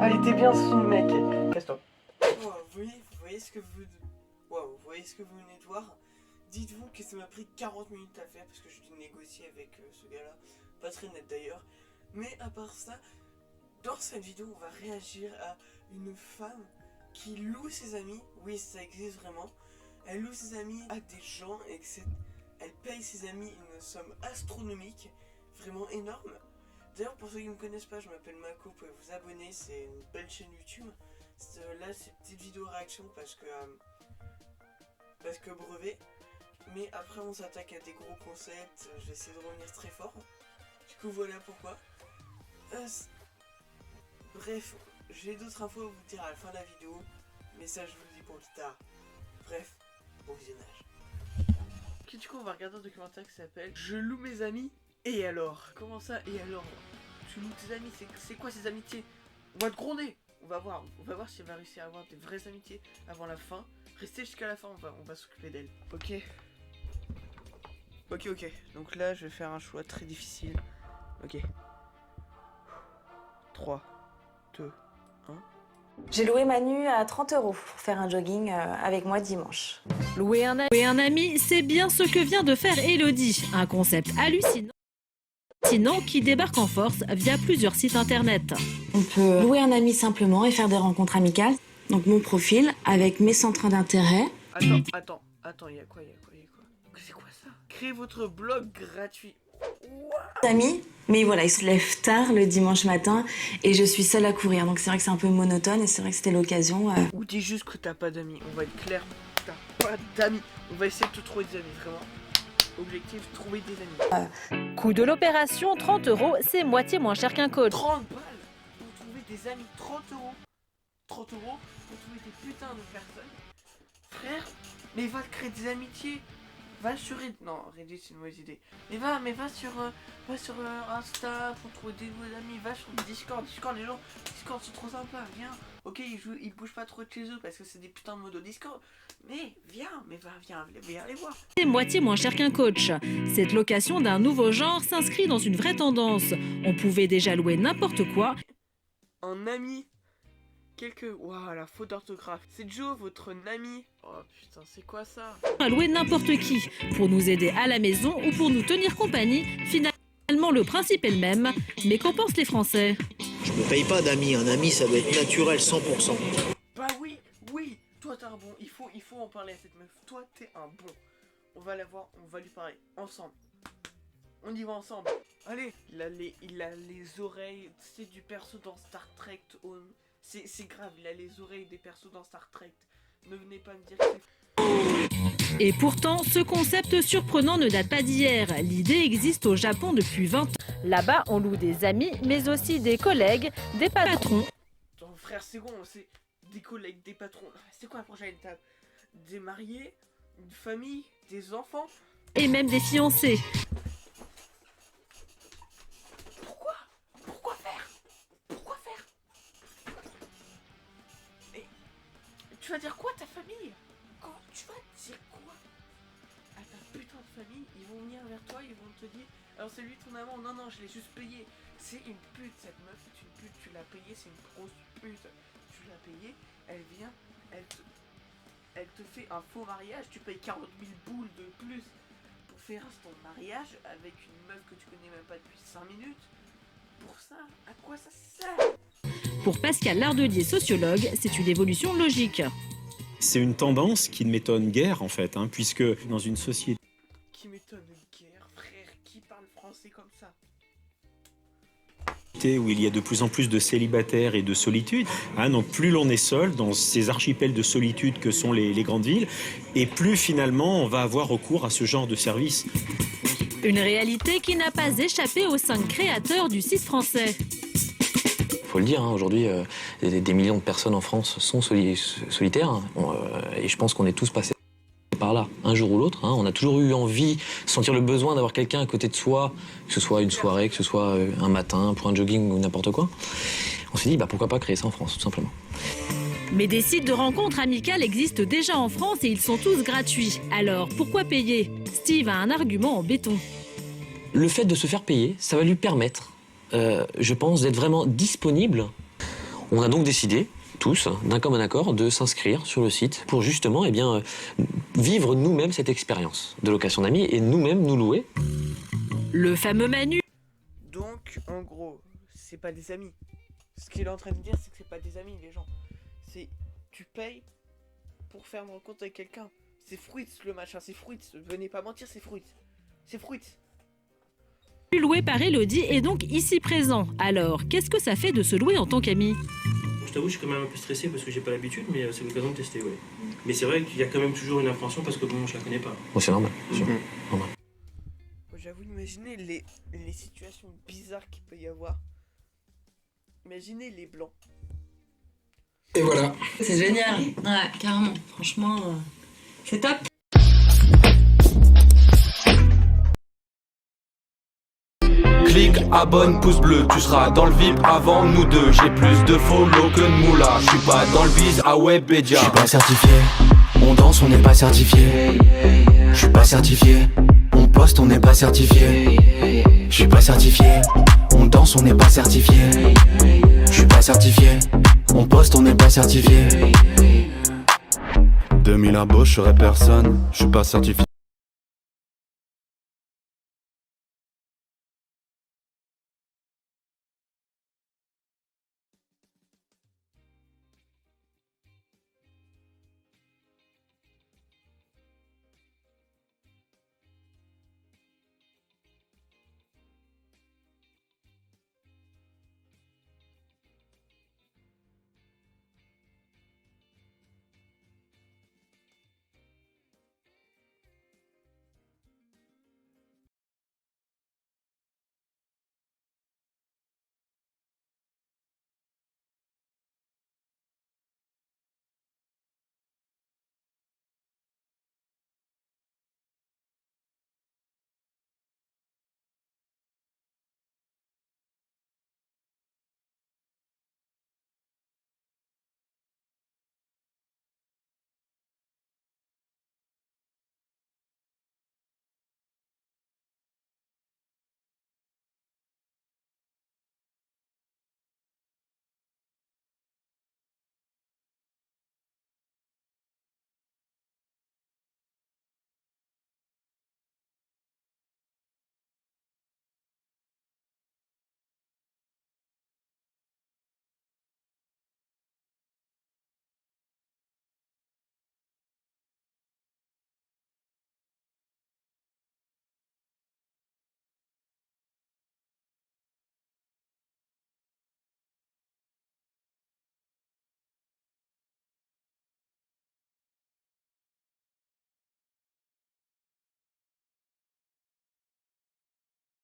Ah, il était bien ce film, mec. Casse-toi. Vous voyez ce que vous... Wow, vous voyez ce que vous venez de voir? Dites-vous que ça m'a pris 40 minutes à faire parce que je dû négocier avec ce gars-là. Pas très net d'ailleurs. Mais à part ça, dans cette vidéo, on va réagir à une femme qui loue ses amis. Oui, ça existe vraiment. Elle loue ses amis à des gens et que elle paye ses amis une somme astronomique, vraiment énorme. D'ailleurs, pour ceux qui ne me connaissent pas, je m'appelle Mako, vous pouvez vous abonner, c'est une belle chaîne YouTube. Là, c'est une petite vidéo réaction parce que brevet. Mais après, on s'attaque à des gros concepts, je vais essayer de revenir très fort. Du coup, voilà pourquoi. Bref, j'ai d'autres infos à vous dire à la fin de la vidéo, mais ça, je vous le dis pour plus tard. Bref, bon visionnage. Ok, du coup, on va regarder un documentaire qui s'appelle « Je loue mes amis, et alors ?» Comment ça, et alors? Tu loues tes amis, c'est quoi ces amitiés? On va te gronder. On va voir si elle va réussir à avoir des vraies amitiés avant la fin. Restez jusqu'à la fin, on va s'occuper d'elle. Ok. Donc là, je vais faire un choix très difficile. Ok. 3, 2, 1. J'ai loué Manu à 30 € pour faire un jogging avec moi dimanche. Louer un ami, c'est bien ce que vient de faire Elodie. Un concept hallucinant qui débarque en force via plusieurs sites internet. On peut louer un ami simplement et faire des rencontres amicales. Donc mon profil avec mes centres d'intérêt. Attends, il y a quoi? C'est quoi ça? Créez votre blog gratuit. Amis, mais voilà, ils se lèvent tard le dimanche matin et je suis seule à courir. Donc c'est vrai que c'est un peu monotone et c'est vrai que c'était l'occasion. Ou dis juste que t'as pas d'amis, on va être clair, t'as pas d'amis. On va essayer de te trouver des amis, vraiment. Objectif, trouver des amis. Coût de l'opération, 30 €, c'est moitié moins cher qu'un coach. 30 balles pour trouver des amis, 30 €. 30 € pour trouver des putains de personnes. Frère, mais va te créer des amitiés. Va sur Reddit. Non, Reddit c'est une mauvaise idée. Mais va sur Insta pour trouver des nouveaux amis. Va sur Discord. Les gens, Discord c'est trop sympa. Viens. Ok, ils bougent pas trop de chez eux parce que c'est des putains de modos Discord. Mais viens les voir. C'est moitié moins cher qu'un coach. Cette location d'un nouveau genre s'inscrit dans une vraie tendance. On pouvait déjà louer n'importe quoi. Un ami. Waouh, la faute d'orthographe. C'est Joe, votre ami. Oh putain, c'est quoi ça? À louer n'importe qui, pour nous aider à la maison ou pour nous tenir compagnie. Finalement, le principe est le même. Mais qu'en pensent les Français? Je me paye pas d'amis, un ami ça doit être naturel 100%. Bah oui, toi t'es un bon, il faut en parler à cette meuf. Toi t'es un bon. On va la voir, on va lui parler ensemble. On y va ensemble. Allez, il a les oreilles, c'est du perso dans Star Trek. C'est grave, il a les oreilles des persos dans Star Trek. Ne venez pas me dire que c'est... Et pourtant, ce concept surprenant ne date pas d'hier. L'idée existe au Japon depuis 20 ans. Là-bas, on loue des amis, mais aussi des collègues, des patrons. Attends, frère, c'est bon, c'est des collègues, des patrons. C'est quoi la prochaine étape? Des mariés, une famille, des enfants. Et même des fiancés. Tu vas dire quoi ta famille? Tu vas dire quoi à ta putain de famille? Ils vont venir vers toi, ils vont te dire alors c'est lui ton amant, non je l'ai juste payé. C'est une pute cette meuf, c'est une pute, tu l'as payée, c'est une grosse pute. Tu l'as payée, elle vient, elle te fait un faux mariage, tu payes 40 000 boules de plus pour faire ton mariage avec une meuf que tu connais même pas depuis 5 minutes. Pour ça, à quoi ça sert? Pour Pascal Lardelier, sociologue, c'est une évolution logique. C'est une tendance qui ne m'étonne guère, en fait, puisque dans une société... Qui m'étonne guère, frère, qui parle français comme ça? Où il y a de plus en plus de célibataires et de solitude, donc plus l'on est seul dans ces archipels de solitude que sont les grandes villes, et plus finalement on va avoir recours à ce genre de service. Une réalité qui n'a pas échappé aux 5 créateurs du site français. Faut le dire, aujourd'hui, des millions de personnes en France sont solitaires, et je pense qu'on est tous passés par là, un jour ou l'autre. On a toujours eu envie, sentir le besoin d'avoir quelqu'un à côté de soi, que ce soit une soirée, que ce soit un matin, pour un jogging ou n'importe quoi. On s'est dit, pourquoi pas créer ça en France, tout simplement. Mais des sites de rencontres amicales existent déjà en France et ils sont tous gratuits. Alors, pourquoi payer? Steve a un argument en béton. Le fait de se faire payer, ça va lui permettre, je pense, d'être vraiment disponible. On a donc décidé, tous, d'un commun accord, de s'inscrire sur le site pour justement vivre nous-mêmes cette expérience de location d'amis et nous-mêmes nous louer. Le fameux Manu. Donc, en gros, c'est pas des amis. Ce qu'il est en train de dire, c'est que c'est pas des amis, les gens. C'est, tu payes pour faire une rencontre avec quelqu'un. C'est Fruits le machin, c'est Fruits. Venez pas mentir, c'est Fruits. C'est Fruits. Loué par Elodie est donc ici présent. Alors, qu'est-ce que ça fait de se louer en tant qu'ami? Je t'avoue, je suis quand même un peu stressé parce que j'ai pas l'habitude, mais c'est l'occasion de tester, ouais. Mais c'est vrai qu'il y a quand même toujours une appréhension parce que bon, je la connais pas. Bon, c'est normal. Normal. J'avoue, imaginez les situations bizarres qu'il peut y avoir. Imaginez les blancs. Et voilà. C'est génial. Ouais, carrément. Franchement, c'est top. Clique, abonne, pouce bleu, tu seras dans le VIP avant nous deux. J'ai plus de follow que de moula. Je suis pas dans le biz à Webedia. Je suis pas certifié, on danse, on n'est pas certifié. Je suis pas certifié, on poste, on n'est pas certifié. Je suis pas certifié, on danse, on n'est pas certifié. Je suis pas certifié, on poste, on n'est pas certifié. 2000 abos, je serais personne, je suis pas certifié.